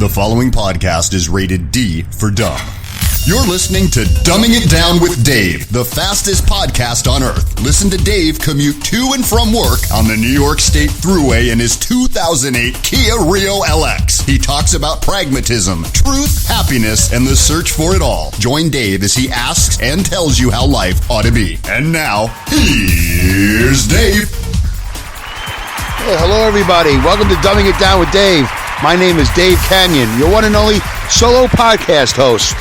The following podcast is rated D for dumb. You're listening to Dumbing It Down with Dave, the fastest podcast on earth. Listen to Dave commute to and from work on the New York State Thruway in his 2008 Kia Rio LX. He talks about pragmatism, truth, happiness, and the search for it all. Join Dave as he asks and tells you how life ought to be. And now, here's Dave. Hey, hello, everybody. Welcome to Dumbing It Down with Dave. My name is Dave Canyon, your one and only solo podcast host.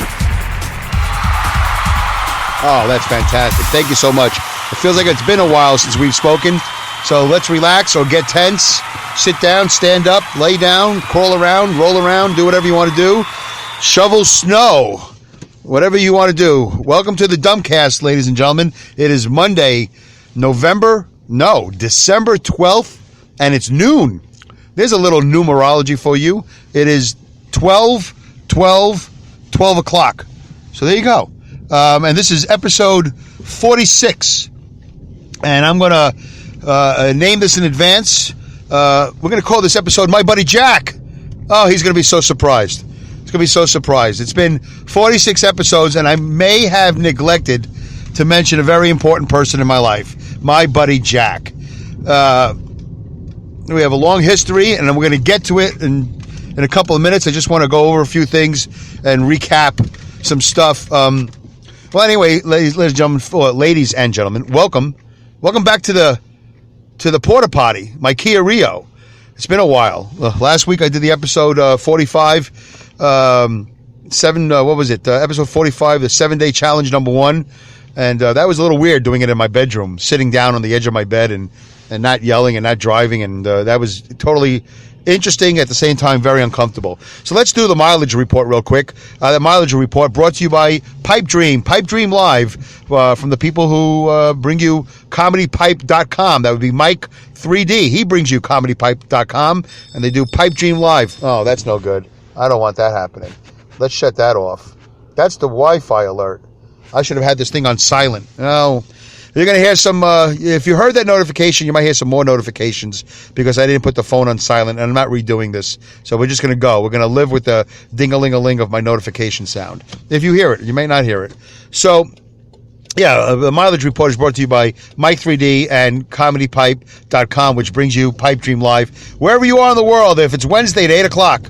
Oh, that's fantastic. Thank you so much. It feels like it's been a while since we've spoken. So let's relax or get tense. Sit down, stand up, lay down, crawl around, roll around, do whatever you want to do. Shovel snow. Whatever you want to do. Welcome to the Dumbcast, ladies and gentlemen. It is Monday, December 12th, and it's noon. There's a little numerology for you. It is 12 o'clock. So there you go. And this is episode 46. And I'm going to name this in advance. We're going to call this episode My Buddy Jack. Oh, he's going to be so surprised. He's going to be so surprised. It's been 46 episodes, and I may have neglected to mention a very important person in my life, my buddy Jack. We have a long history, and we're going to get to it in a couple of minutes. I just want to go over a few things and recap some stuff. Well, anyway, ladies and gentlemen, welcome back to the porta potty, my Kia Rio. It's been a while. Last week I did the episode 45, episode 45, the 7-day challenge number 1, and that was a little weird doing it in my bedroom, sitting down on the edge of my bed and not yelling and not driving, and that was totally interesting, at the same time very uncomfortable. So let's do the mileage report real quick. The mileage report brought to you by Pipe Dream Live, from the people who bring you comedypipe.com. That would be Mike 3D. He brings you comedypipe.com, and they do Pipe Dream Live. Oh, that's no good. I don't want that happening. Let's shut that off. That's the Wi-Fi alert. I should have had this thing on silent. No. You're going to hear some, if you heard that notification, you might hear some more notifications because I didn't put the phone on silent, and I'm not redoing this. So we're just going to go. We're going to live with the ding-a-ling-a-ling of my notification sound. If you hear it, you may not hear it. So, yeah, the mileage report is brought to you by Mike 3D and comedypipe.com, which brings you Pipe Dream Live. Wherever you are in the world, if it's Wednesday at 8 o'clock,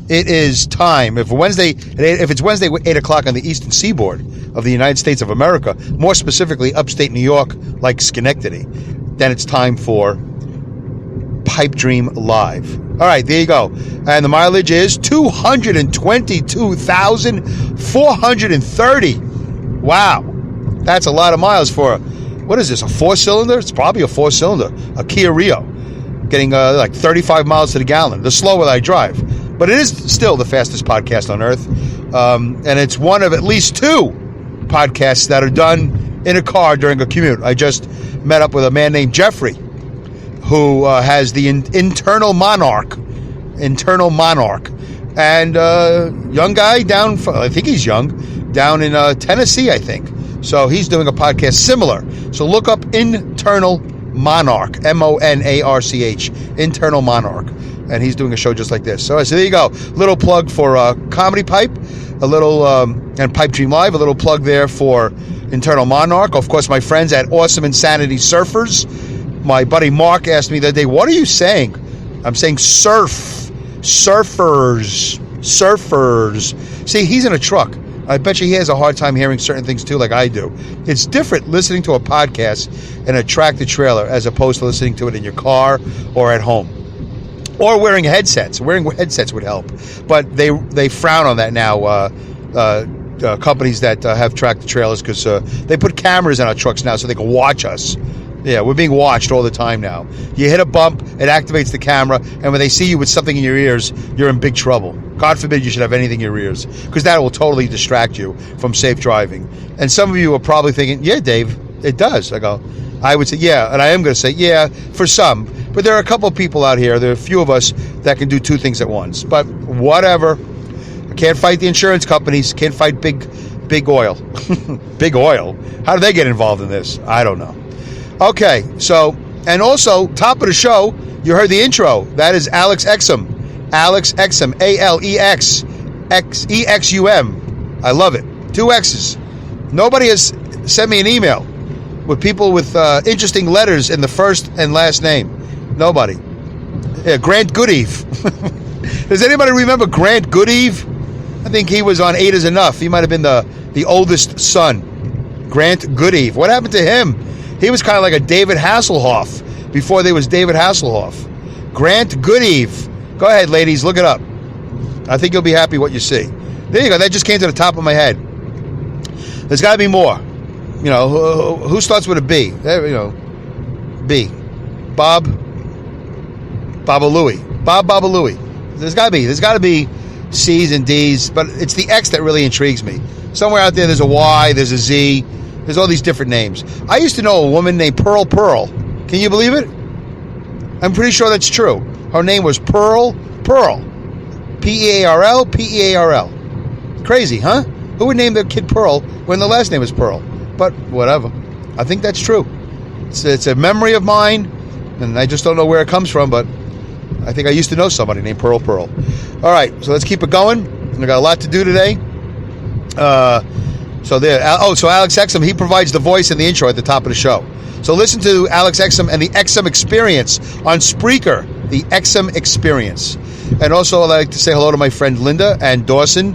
it is time. If it's Wednesday at 8 o'clock on the eastern seaboard of the United States of America, more specifically upstate New York, like Schenectady, then it's time for Pipe Dream Live. All right, there you go. And the mileage is 222,430. Wow. That's a lot of miles for, what is this, a 4-cylinder? It's probably a 4-cylinder, a Kia Rio. Getting like 35 miles to the gallon, the slower I drive. But it is still the fastest podcast on earth. And it's one of at least 2 podcasts that are done in a car during a commute. I just met up with a man named Jeffrey, who has the internal monarch. And young guy I think he's young, down in Tennessee, I think. So he's doing a podcast similar. So look up Internal Monarch, Monarch, Internal Monarch, and he's doing a show just like this. So there you go. Little plug for Comedy Pipe, a little and Pipe Dream Live. A little plug there for Internal Monarch. Of course, my friends at Awesome Insanity Surfers. My buddy Mark asked me the other day, "What are you saying?" I'm saying surfers. See, he's in a truck. I bet you he has a hard time hearing certain things too, like I do. It's different listening to a podcast in a tractor-trailer as opposed to listening to it in your car or at home. Or wearing headsets. Wearing headsets would help. But they frown on that now, companies that have tractor-trailers, because they put cameras in our trucks now so they can watch us. Yeah, we're being watched all the time now. You hit a bump, it activates the camera, and when they see you with something in your ears, you're in big trouble. God forbid you should have anything in your ears, because that will totally distract you from safe driving. And some of you are probably thinking, yeah, Dave, it does. I would say, yeah, and I am going to say, yeah, for some. But there are a couple of people out here, there are a few of us that can do 2 things at once. But whatever. I can't fight the insurance companies, can't fight big oil. Big oil? How do they get involved in this? I don't know. Okay, so, and also, top of the show, you heard the intro. That is Alex Exum. Alex Exum, ALEXEXUM. I love it. 2 X's. Nobody has sent me an email with people with interesting letters in the first and last name. Nobody. Yeah, Grant Goodeve. Does anybody remember Grant Goodeve? I think he was on 8 is Enough. He might have been the oldest son. Grant Goodeve. What happened to him? He was kind of like a David Hasselhoff before there was David Hasselhoff. Grant Goodeve. Go ahead, ladies, look it up. I think you'll be happy what you see. There you go. That just came to the top of my head. There's got to be more. You know, who starts with a B? There, you know, B. Babalouie. Bob Babalouie. There's got to be C's and D's, but it's the X that really intrigues me. Somewhere out there, there's a Y, there's a Z, there's all these different names. I used to know a woman named Pearl. Can you believe it? I'm pretty sure that's true. Her name was Pearl. Pearl. Crazy, huh? Who would name their kid Pearl when the last name was Pearl? But whatever. I think that's true. It's a memory of mine, and I just don't know where it comes from, but I think I used to know somebody named Pearl. All right, so let's keep it going. We got a lot to do today. So Alex Exum, he provides the voice and the intro at the top of the show. So listen to Alex Exum and the Exum Experience on Spreaker, the Exum Experience. And also I'd like to say hello to my friend Linda and Dawson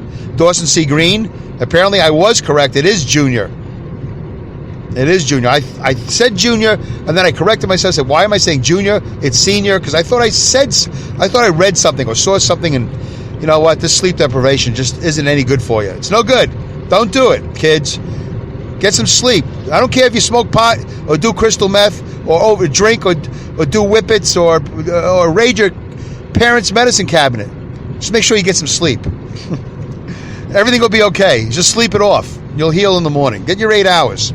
C. Green. Apparently I was correct. It is Junior. I said Junior, and then I corrected myself. I said, why am I saying Junior? It's Senior, because I thought I read something or saw something, and you know what? This sleep deprivation just isn't any good for you. It's no good. Don't do it, kids. Get some sleep. I don't care if you smoke pot or do crystal meth or drink or do whippets or raid your parents' medicine cabinet. Just make sure you get some sleep. Everything will be okay. Just sleep it off. You'll heal in the morning. Get your 8 hours.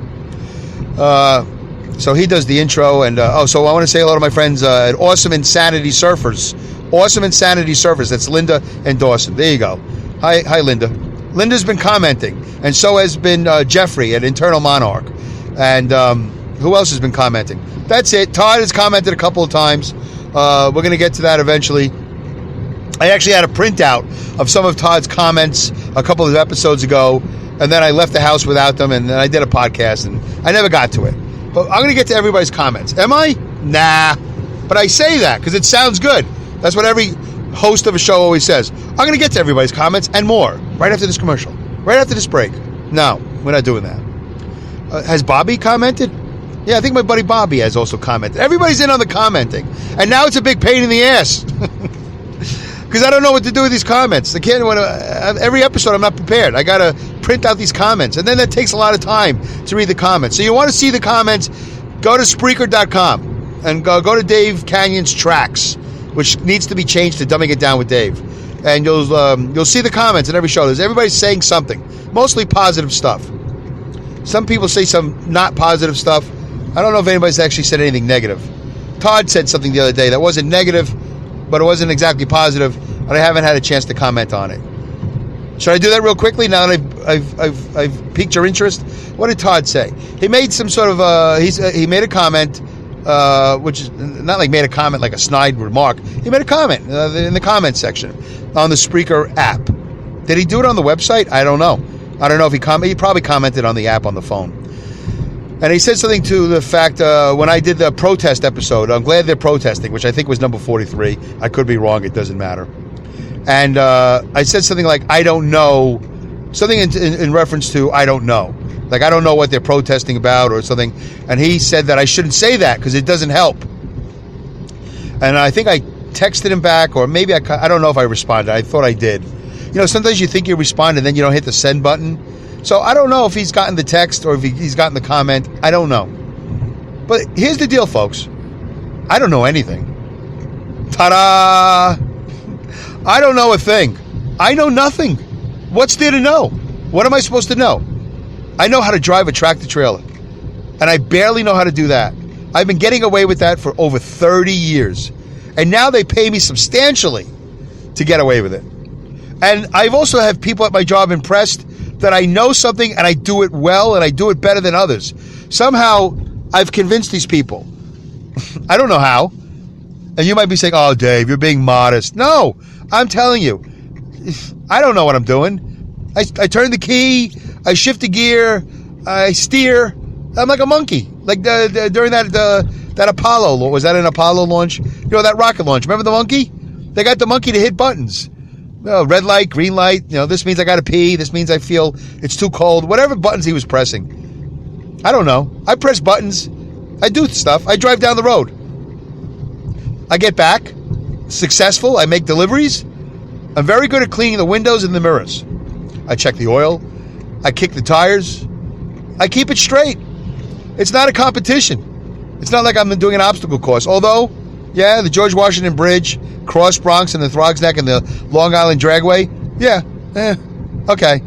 So he does the intro, and so I want to say hello to my friends at Awesome Insanity Surfers. Awesome Insanity Surfers. That's Linda and Dawson. There you go. Hi, Linda. Linda's been commenting, and so has been Jeffrey at Internal Monarch. And who else has been commenting? That's it. Todd has commented a couple of times. We're going to get to that eventually. I actually had a printout of some of Todd's comments a couple of episodes ago, and then I left the house without them, and then I did a podcast, and I never got to it. But I'm going to get to everybody's comments. Am I? Nah. But I say that because it sounds good. That's what every host of a show always says. I'm going to get to everybody's comments and more right after this commercial, right after this break. No, we're not doing that. Has Bobby commented? Yeah, I think my buddy Bobby has also commented. Everybody's in on the commenting. And now it's a big pain in the ass. Because I don't know what to do with these comments. Every episode I'm not prepared. I got to print out these comments. And then that takes a lot of time to read the comments. So you want to see the comments, go to Spreaker.com and go to Dave Canyon's Tracks, which needs to be changed to Dumbing It Down with Dave. And you'll see the comments in every show. Everybody's saying something. Mostly positive stuff. Some people say some not positive stuff. I don't know if anybody's actually said anything negative. Todd said something the other day that wasn't negative, but it wasn't exactly positive, and I haven't had a chance to comment on it. Should I do that real quickly now that I've piqued your interest? What did Todd say? He made some sort of he made a comment, which is not like made a comment like a snide remark. He made a comment in the comment section on the Spreaker app. Did he do it on the website? I don't know. I don't know if he probably commented on the app on the phone. And he said something to the fact, when I did the protest episode, I'm glad they're protesting, which I think was number 43. I could be wrong. It doesn't matter. And I said something like, I don't know, something in reference to I don't know. Like, I don't know what they're protesting about or something. And he said that I shouldn't say that because it doesn't help. And I think I texted him back, or maybe I don't know if I responded. I thought I did. You know, sometimes you think you respond and then you don't hit the send button. So I don't know if he's gotten the text or if he's gotten the comment. I don't know. But here's the deal, folks. I don't know anything. Ta-da! I don't know a thing. I know nothing. What's there to know? What am I supposed to know? I know how to drive a tractor trailer. And I barely know how to do that. I've been getting away with that for over 30 years. And now they pay me substantially to get away with it. And I've also had people at my job impressed that I know something and I do it well and I do it better than others. Somehow, I've convinced these people. I don't know how. And you might be saying, oh, Dave, you're being modest. No, I'm telling you, I don't know what I'm doing. I turn the key, I shift the gear, I steer. I'm like a monkey. Like during that Apollo, was that an Apollo launch? You know, that rocket launch. Remember the monkey? They got the monkey to hit buttons. Red light, green light. This means I got to pee. This means I feel it's too cold. Whatever buttons he was pressing. I don't know. I press buttons. I do stuff. I drive down the road. I get back. Successful. I make deliveries. I'm very good at cleaning the windows and the mirrors. I check the oil. I kick the tires. I keep it straight. It's not a competition. It's not like I'm doing an obstacle course. Although, yeah, the George Washington Bridge, Cross Bronx and the Throgs Neck and the Long Island Dragway. Yeah, okay.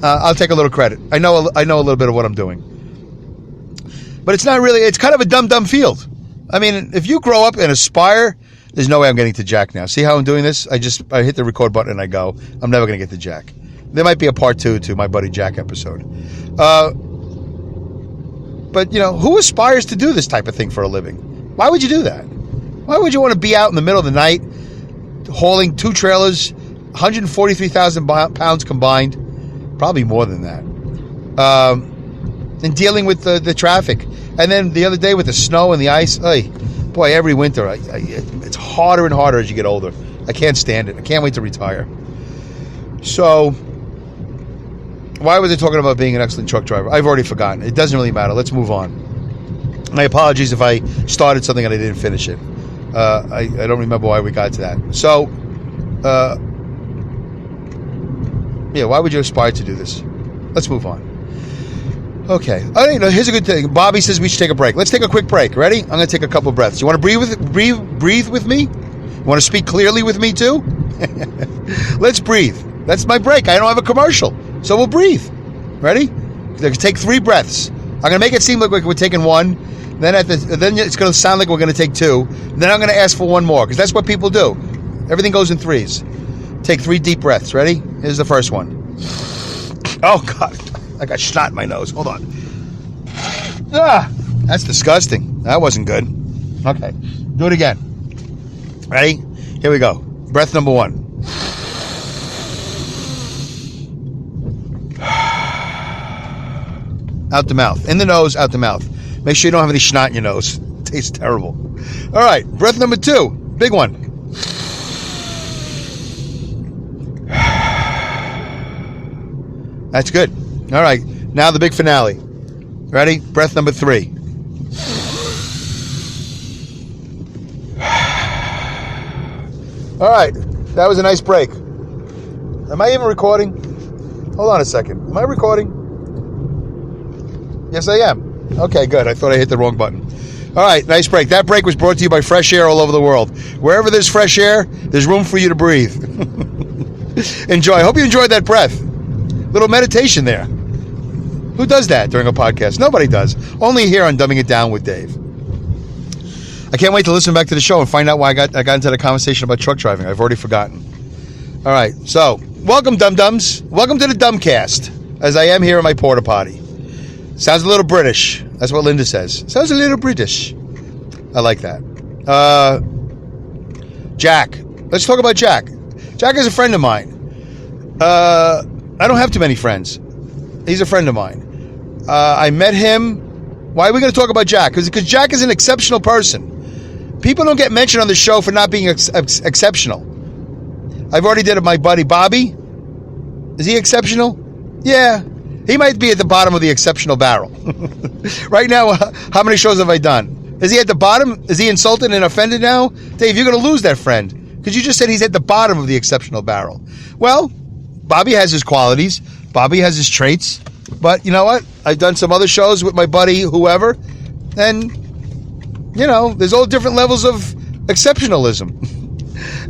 I'll take a little credit. I know a little bit of what I'm doing. But it's not really, it's kind of a dumb field. I mean, if you grow up and aspire, there's no way I'm getting to Jack now. See how I'm doing this? I hit the record button and I go. I'm never going to get to Jack. There might be a part 2 to my buddy Jack episode. But, who aspires to do this type of thing for a living? Why would you do that? Why would you want to be out in the middle of the night hauling 2 trailers, 143,000 pounds combined, probably more than that, and dealing with the traffic? And then the other day with the snow and the ice, boy, every winter, it's harder and harder as you get older. I can't stand it. I can't wait to retire. So, why was I talking about being an excellent truck driver? I've already forgotten. It doesn't really matter. Let's move on. My apologies if I started something and I didn't finish it. I don't remember why we got to that. So, why would you aspire to do this? Let's move on. Okay. Here's a good thing. Bobby says we should take a break. Let's take a quick break. Ready? I'm going to take a couple breaths. You want to breathe with me? You want to speak clearly with me too? Let's breathe. That's my break. I don't have a commercial. So we'll breathe. Ready? Take 3 breaths. I'm going to make it seem like we're taking 1. Then it's going to sound like we're going to take 2. Then I'm going to ask for 1 more because that's what people do. Everything goes in 3s. Take 3 deep breaths. Ready? Here's the first one. Oh, God. I got snot in my nose. Hold on. That's disgusting. That wasn't good. Okay. Do it again. Ready? Here we go. Breath number 1. Out the mouth. In the nose, out the mouth. Make sure you don't have any snot in your nose. It tastes terrible. All right. Breath number 2. Big one. That's good. All right. Now the big finale. Ready? Breath number 3. All right. That was a nice break. Am I even recording? Hold on a second. Am I recording? Yes, I am. Okay, good. I thought I hit the wrong button. All right, nice break. That break was brought to you by Fresh Air all over the world. Wherever there's fresh air, there's room for you to breathe. Enjoy. I hope you enjoyed that breath. Little meditation there. Who does that during a podcast? Nobody does. Only here on Dumbing It Down with Dave. I can't wait to listen back to the show and find out why I got into the conversation about truck driving. I've already forgotten. All right, so welcome, dum-dums. Welcome to the Dumbcast, as I am here in my porta potty. Sounds a little British. That's what Linda says. Sounds a little British. I like that. Jack. Let's talk about Jack. Jack is a friend of mine. I don't have too many friends. He's a friend of mine. I met him. Why are we going to talk about Jack? Because Jack is an exceptional person. People don't get mentioned on the show for not being exceptional. I've already did it with my buddy Bobby. Is he exceptional? Yeah. He might be at the bottom of the exceptional barrel. Right now, how many shows have I done? Is he at the bottom? Is he insulted and offended now? Dave, you're going to lose that friend. Because you just said he's at the bottom of the exceptional barrel. Well, Bobby has his qualities. Bobby has his traits. But you know what? I've done some other shows with my buddy, whoever. And, there's all different levels of exceptionalism.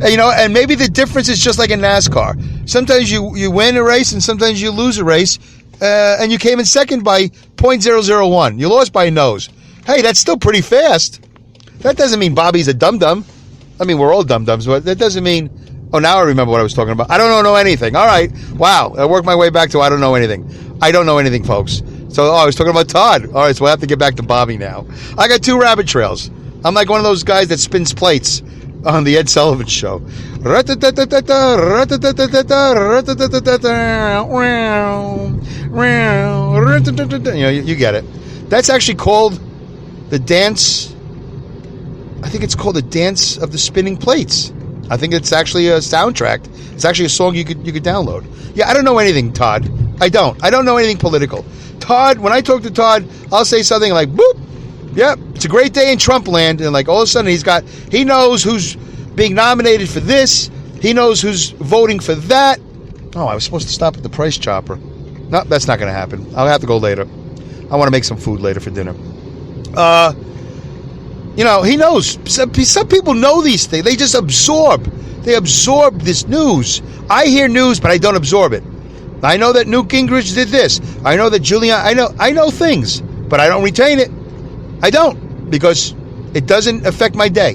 And maybe the difference is just like in NASCAR. Sometimes you win a race and sometimes you lose a race. And you came in second by 0.001. You lost by a nose. Hey, that's still pretty fast. That doesn't mean Bobby's a dum-dum. I mean, we're all dum-dums, but that doesn't mean... Oh, now I remember what I was talking about. I don't know anything. All right. Wow. I worked my way back to I don't know anything. I don't know anything, folks. So, I was talking about Todd. All right, so we'll have to get back to Bobby now. I got 2 rabbit trails. I'm like one of those guys that spins plates on the Ed Sullivan Show. You get it. That's actually called the dance. I think it's called the Dance of the Spinning Plates. I think it's actually a soundtrack. It's actually a song you could download. Yeah, I don't know anything, Todd. I don't know anything political. Todd, when I talk to Todd, I'll say something like, boop, yep, it's a great day in Trump land. And like all of a sudden he knows who's being nominated for this. He knows who's voting for that. Oh, I was supposed to stop at the Price Chopper. No, that's not going to happen. I'll have to go later. I want to make some food later for dinner. He knows. Some people know these things. They just absorb. They absorb this news. I hear news, but I don't absorb it. I know that Newt Gingrich did this. I know that Giuliani. I know things, but I don't retain it. I don't, because it doesn't affect my day.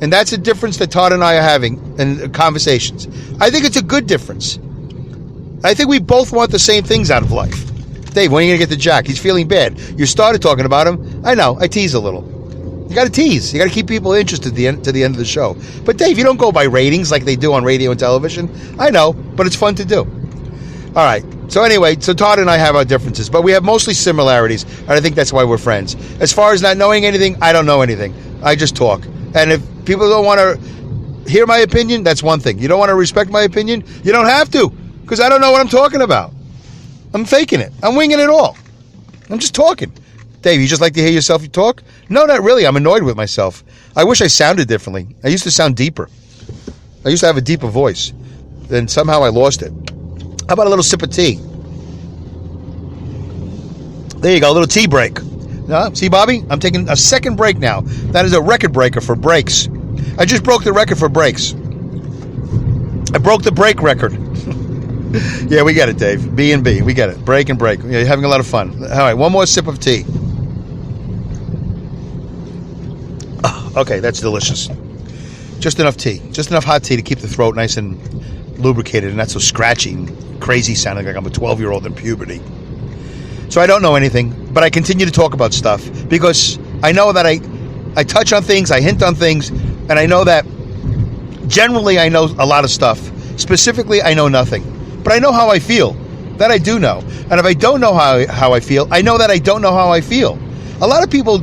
And that's a difference that Todd and I are having in conversations. I think it's a good difference. I think we both want the same things out of life. Dave, when are you going to get to Jack? He's feeling bad. You started talking about him. I know. I tease a little. You got to tease. You got to keep people interested to the end of the show. But Dave, you don't go by ratings like they do on radio and television. I know, but it's fun to do. All right. So anyway, Todd and I have our differences, but we have mostly similarities, and I think that's why we're friends. As far as not knowing anything, I don't know anything. I just talk. And if people don't want to hear my opinion, that's one thing. You don't want to respect my opinion? You don't have to, because I don't know what I'm talking about. I'm faking it. I'm winging it all. I'm just talking. Dave, you just like to hear yourself talk? No, not really. I'm annoyed with myself. I wish I sounded differently. I used to sound deeper. I used to have a deeper voice. Then somehow I lost it. How about a little sip of tea? There you go, a little tea break. See, Bobby? I'm taking a second break now. That is a record breaker for breaks. I just broke the record for breaks. I broke the break record. Yeah, we get it, Dave. B&B, we get it. Break and break. You're having a lot of fun. All right, one more sip of tea. Oh, okay, that's delicious. Just enough tea. Just enough hot tea to keep the throat nice and lubricated and not so scratchy and crazy sounding like I'm a 12-year-old in puberty. So I don't know anything, but I continue to talk about stuff because I know that I touch on things, I hint on things, and I know that generally I know a lot of stuff. Specifically, I know nothing. But I know how I feel. That I do know. And if I don't know how I feel, I know that I don't know how I feel. A lot of people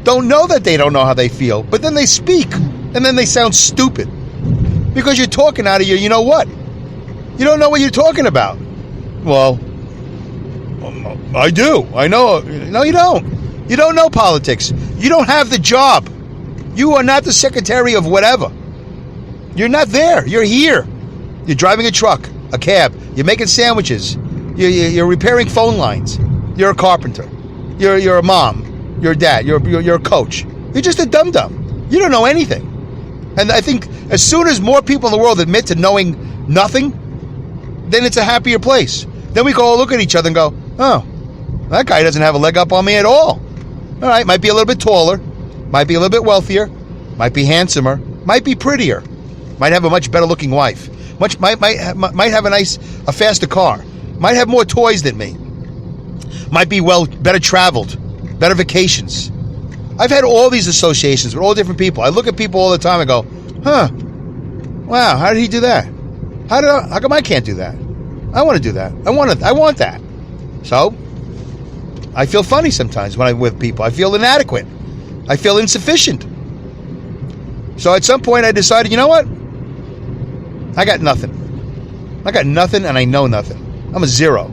don't know that they don't know how they feel, but then they speak, and then they sound stupid. Because you're talking out of your you know what. You don't know what you're talking about. Well, I do. I know. No, you don't. You don't know politics. You don't have the job. You are not the secretary of whatever. You're not there. You're here. You're driving a truck, a cab. You're making sandwiches. You're repairing phone lines. You're a carpenter. You're a mom. You're a dad. You're a coach. You're just a dum-dum. You don't know anything. And I think as soon as more people in the world admit to knowing nothing, then it's a happier place. Then we can all look at each other and go, oh, that guy doesn't have a leg up on me at all. All right, might be a little bit taller, might be a little bit wealthier, might be handsomer, might be prettier, might have a much better looking wife, might have a faster car, might have more toys than me, might be better traveled, better vacations. I've had all these associations with all different people. I look at people all the time and go, huh, wow, how did he do that? How come I can't do that? I want to do that. I want that. So, I feel funny sometimes when I'm with people. I feel inadequate. I feel insufficient. So at some point I decided, you know what? I got nothing. I got nothing and I know nothing. I'm a zero.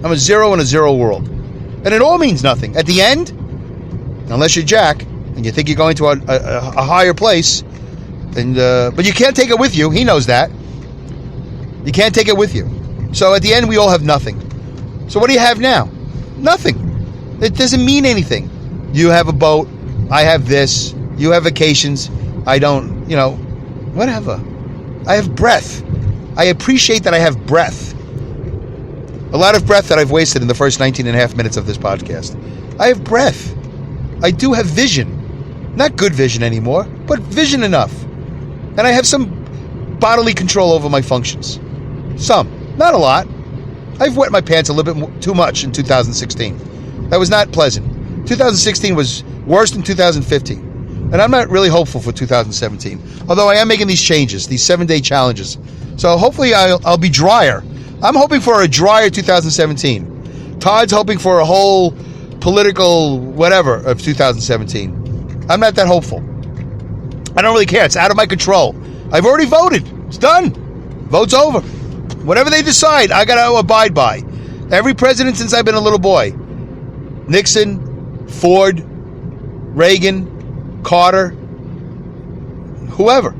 I'm a zero in a zero world. And it all means nothing. At the end, unless you're Jack and you think you're going to a higher place, but you can't take it with you. He knows that. You can't take it with you. So at the end, we all have nothing. So what do you have now? Nothing. It doesn't mean anything. You have a boat. I have this. You have vacations. I don't, whatever. I have breath. I appreciate that I have breath. A lot of breath that I've wasted in the first 19 and a half minutes of this podcast. I have breath. I do have vision. Not good vision anymore, but vision enough. And I have some bodily control over my functions. Some. Not a lot. I've wet my pants a little bit too much in 2016. That was not pleasant. 2016 was worse than 2015. And I'm not really hopeful for 2017. Although I am making these changes, these 7-day challenges. So hopefully I'll be drier. I'm hoping for a drier 2017. Todd's hoping for a whole political whatever of 2017. I'm not that hopeful. I don't really care. It's out of my control. I've already voted. It's done. Vote's over. Whatever they decide, I got to abide by. Every president since I've been a little boy. Nixon, Ford, Reagan, Carter, whoever.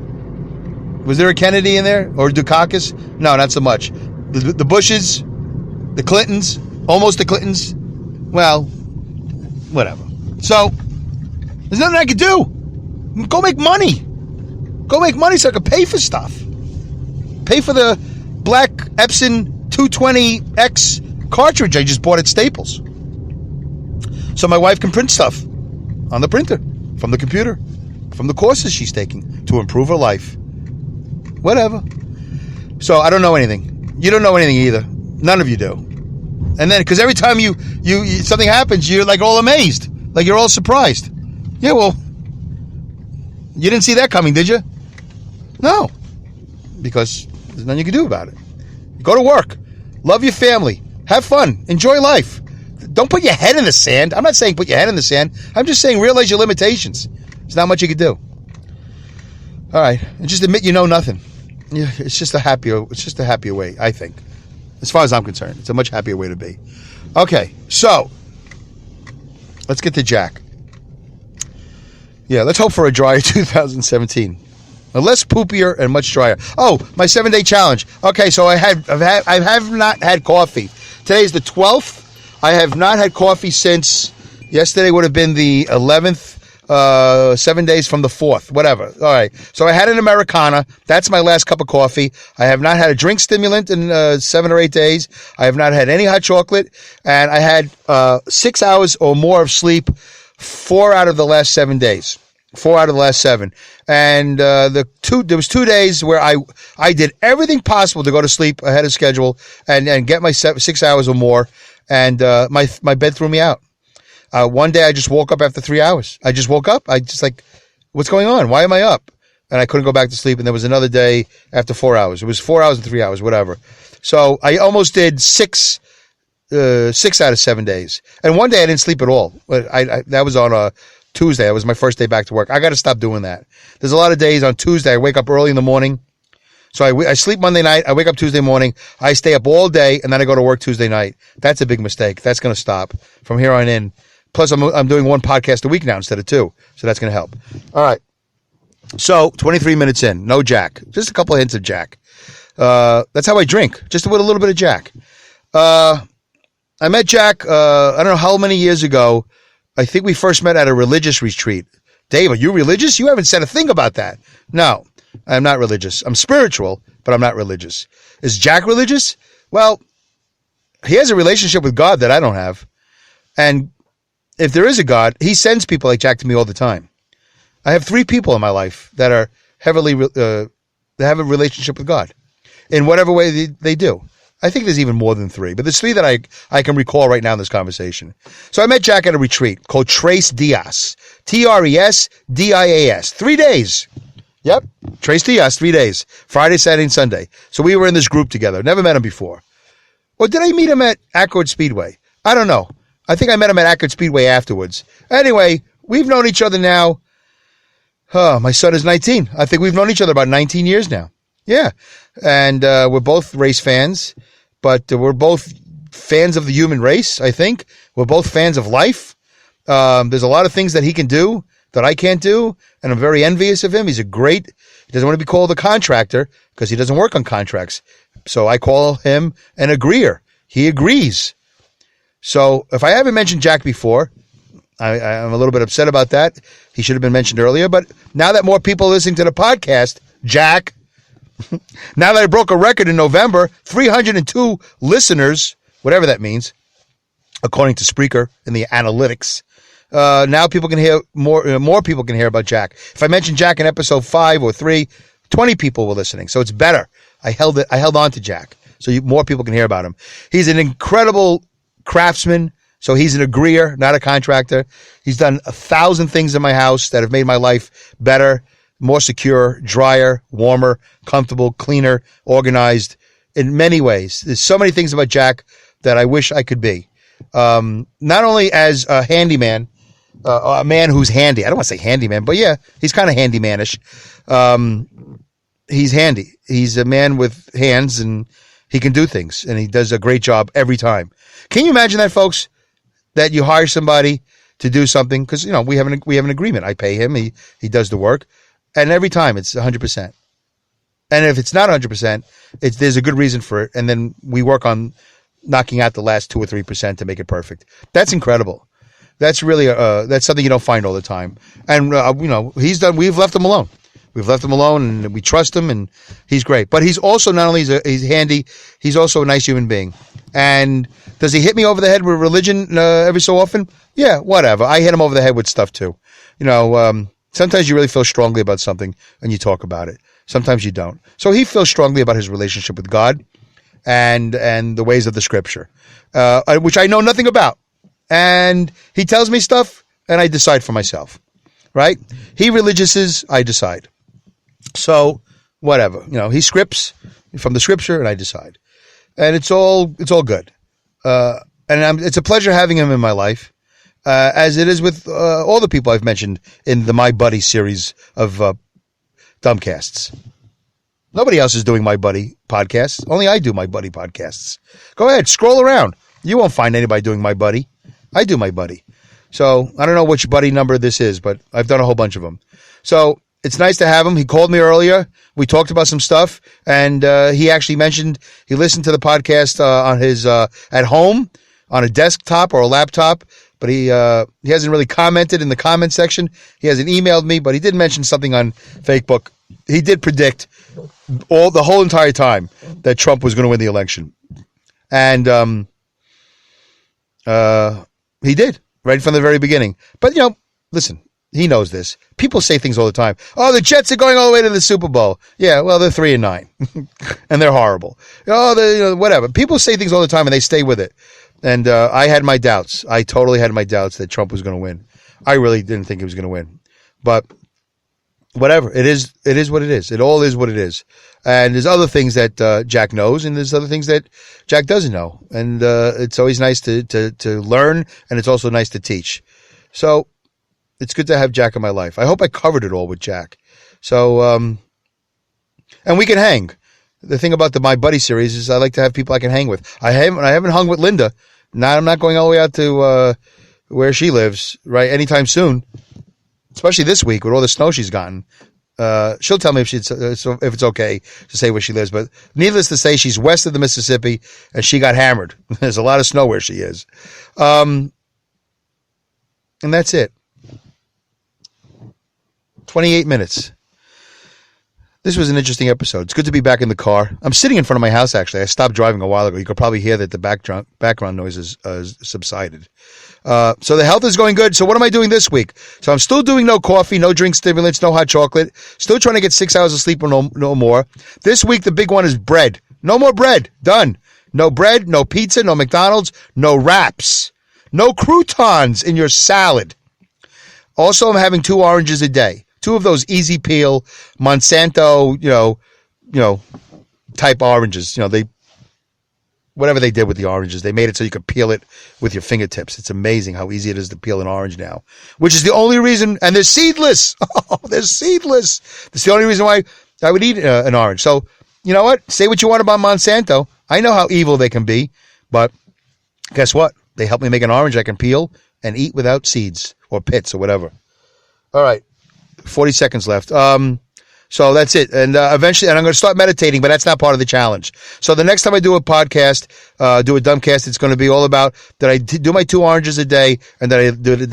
Was there a Kennedy in there? Or Dukakis? No, not so much. The Bushes, the Clintons, almost the Clintons. Well, whatever. So, there's nothing I can do. Go make money. Go make money so I can pay for stuff. Pay for the black Epson 220X cartridge I just bought at Staples. So my wife can print stuff on the printer, from the computer, from the courses she's taking to improve her life. Whatever. So I don't know anything. You don't know anything either. None of you do. And then, because every time you something happens, you're like all amazed. Like you're all surprised. Yeah, well, you didn't see that coming, did you? No. Because there's nothing you can do about it. Go to work. Love your family. Have fun. Enjoy life. Don't put your head in the sand. I'm not saying put your head in the sand. I'm just saying realize your limitations. There's not much you can do. All right. And just admit you know nothing. Yeah, it's just a happier way, I think. As far as I'm concerned. It's a much happier way to be. Okay. So, let's get to Jack. Yeah, let's hope for a drier 2017. A less poopier and much drier. Oh, my 7-day challenge. Okay, so I have not had coffee. Today is the 12th. I have not had coffee since yesterday would have been the 11th. 7 days from the 4th, whatever. All right. So I had an Americana. That's my last cup of coffee. I have not had a drink stimulant in 7 or 8 days. I have not had any hot chocolate. And I had 6 hours or more of sleep 4 out of the last 7 days. 4 out of the last 7. And there was 2 days where I did everything possible to go to sleep ahead of schedule and get my 6 hours or more. And my bed threw me out. One day I just woke up after 3 hours. I just woke up. I just like, what's going on? Why am I up? And I couldn't go back to sleep. And there was another day after 4 hours. It was 4 hours and 3 hours, whatever. So I almost did 6 out of 7 days. And one day I didn't sleep at all. That was on a Tuesday. That was my first day back to work. I got to stop doing that. There's a lot of days on Tuesday I wake up early in the morning. So I sleep Monday night. I wake up Tuesday morning. I stay up all day, and then I go to work Tuesday night. That's a big mistake. That's going to stop from here on in. Plus, I'm doing 1 podcast a week now instead of 2. So that's going to help. All right. So 23 minutes in. No Jack. Just a couple of hints of Jack. That's how I drink. Just with a little bit of Jack. I met Jack, I don't know how many years ago. I think we first met at a religious retreat. Dave, are you religious? You haven't said a thing about that. No, I'm not religious. I'm spiritual, but I'm not religious. Is Jack religious? Well, he has a relationship with God that I don't have. And if there is a God, he sends people like Jack to me all the time. I have 3 people in my life that are heavily, that have a relationship with God in whatever way they do. I think there's even more than 3, but there's 3 that I can recall right now in this conversation. So I met Jack at a retreat called Tres Dias. Tresdias. 3 days. Yep. Tres Dias, 3 days. Friday, Saturday, and Sunday. So we were in this group together. Never met him before. Or did I meet him at Accord Speedway? I don't know. I think I met him at Accord Speedway afterwards. Anyway, we've known each other now. My son is 19. I think we've known each other about 19 years now. Yeah. And we're both race fans, but we're both fans of the human race, I think. We're both fans of life. There's a lot of things that he can do that I can't do, and I'm very envious of him. He doesn't want to be called a contractor because he doesn't work on contracts. So I call him an agreeer. He agrees. So if I haven't mentioned Jack before, I'm a little bit upset about that. He should have been mentioned earlier. But now that more people are listening to the podcast, Jack, now that I broke a record in November, 302 listeners, whatever that means, according to Spreaker in the analytics, now people can hear more people can hear about Jack. If I mentioned Jack in episode 5 or 3, 20 people were listening. So it's better. I held on to Jack. So more people can hear about him. He's an incredible craftsman, So he's an agreeer, not a contractor. He's done 1,000 things in my house that have made my life better, more secure, drier, warmer, comfortable, cleaner, organized in many ways. There's so many things about Jack that I wish I could be. Not only as a handyman, a man who's handy. I don't want to say handyman, but yeah, he's kind of handymanish. He's handy. He's a man with hands, and he can do things, and he does a great job every time. Can you imagine that, folks? That you hire somebody to do something, because we have an agreement. I pay him, he does the work, and every time it's 100%. And if it's not 100%, there's a good reason for it, and then we work on knocking out the last 2 or 3% to make it perfect. That's incredible. That's really that's something you don't find all the time. And he's done. We've left him alone. We've left him alone, and we trust him, and he's great. But he's also not only he's handy, he's also a nice human being. And does he hit me over the head with religion every so often? Yeah, whatever. I hit him over the head with stuff too. Sometimes you really feel strongly about something and you talk about it. Sometimes you don't. So he feels strongly about his relationship with God and the ways of the Scripture, which I know nothing about. And he tells me stuff, and I decide for myself. Right? He religiouses, I decide. So whatever. He scripts from the Scripture, and I decide. And it's all good. It's a pleasure having him in my life, as it is with all the people I've mentioned in the My Buddy series of Dumbcasts. Nobody else is doing My Buddy podcasts. Only I do My Buddy podcasts. Go ahead, scroll around. You won't find anybody doing My Buddy. I do My Buddy. So I don't know which buddy number this is, but I've done a whole bunch of them. So it's nice to have him. He called me earlier. We talked about some stuff, and he actually mentioned he listened to the podcast on his at home on a desktop or a laptop, but he hasn't really commented in the comment section. He hasn't emailed me, but he did mention something on Facebook. He did predict the whole entire time that Trump was going to win the election, and he did right from the very beginning. But listen. He knows this. People say things all the time. Oh, the Jets are going all the way to the Super Bowl. Yeah, well, they're 3-9, and they're horrible. Oh, whatever. People say things all the time, and they stay with it. And I had my doubts. I totally had my doubts that Trump was going to win. I really didn't think he was going to win. But whatever. It is what it is. It all is what it is. And there's other things that Jack knows, and there's other things that Jack doesn't know. And it's always nice to learn, and it's also nice to teach. So it's good to have Jack in my life. I hope I covered it all with Jack. So, and we can hang. The thing about the My Buddy series is I like to have people I can hang with. I haven't hung with Linda. I'm not going all the way out to where she lives right anytime soon. Especially this week with all the snow she's gotten. She'll tell me if it's okay to say where she lives. But needless to say, she's west of the Mississippi, and she got hammered. There's a lot of snow where she is. And that's it. 28 minutes. This was an interesting episode. It's good to be back in the car. I'm sitting in front of my house, actually. I stopped driving a while ago. You could probably hear that the background noise has subsided. So the health is going good. So what am I doing this week? So I'm still doing no coffee, no drink stimulants, no hot chocolate. Still trying to get 6 hours of sleep or no more. This week, the big one is bread. No more bread. Done. No bread, no pizza, no McDonald's, no wraps, no croutons in your salad. Also, I'm having 2 oranges a day. 2 of those easy peel Monsanto, type oranges. Whatever they did with the oranges, they made it so you could peel it with your fingertips. It's amazing how easy it is to peel an orange now, which is the only reason, and they're seedless. Oh, they're seedless. That's the only reason why I would eat an orange. So, you know what? Say what you want about Monsanto. I know how evil they can be, but guess what? They help me make an orange I can peel and eat without seeds or pits or whatever. All right. 40 seconds left. So that's it. And eventually, and I'm going to start meditating, but that's not part of the challenge. So the next time I do a podcast, do a Dumbcast, it's going to be all about that I do my 2 oranges a day and that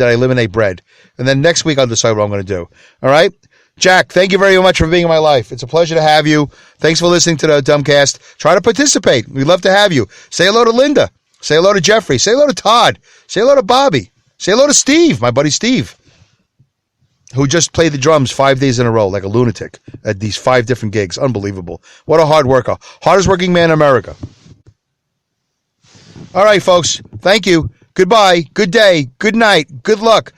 I eliminate bread. And then next week I'll decide what I'm going to do. All right? Jack, thank you very much for being in my life. It's a pleasure to have you. Thanks for listening to the Dumbcast. Try to participate. We'd love to have you. Say hello to Linda. Say hello to Jeffrey. Say hello to Todd. Say hello to Bobby. Say hello to Steve, my buddy Steve, who just played the drums 5 days in a row like a lunatic at these 5 different gigs. Unbelievable. What a hard worker. Hardest working man in America. All right, folks. Thank you. goodbye, good day, good night, good luck,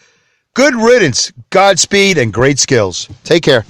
good riddance, Godspeed, and great skills. Take care.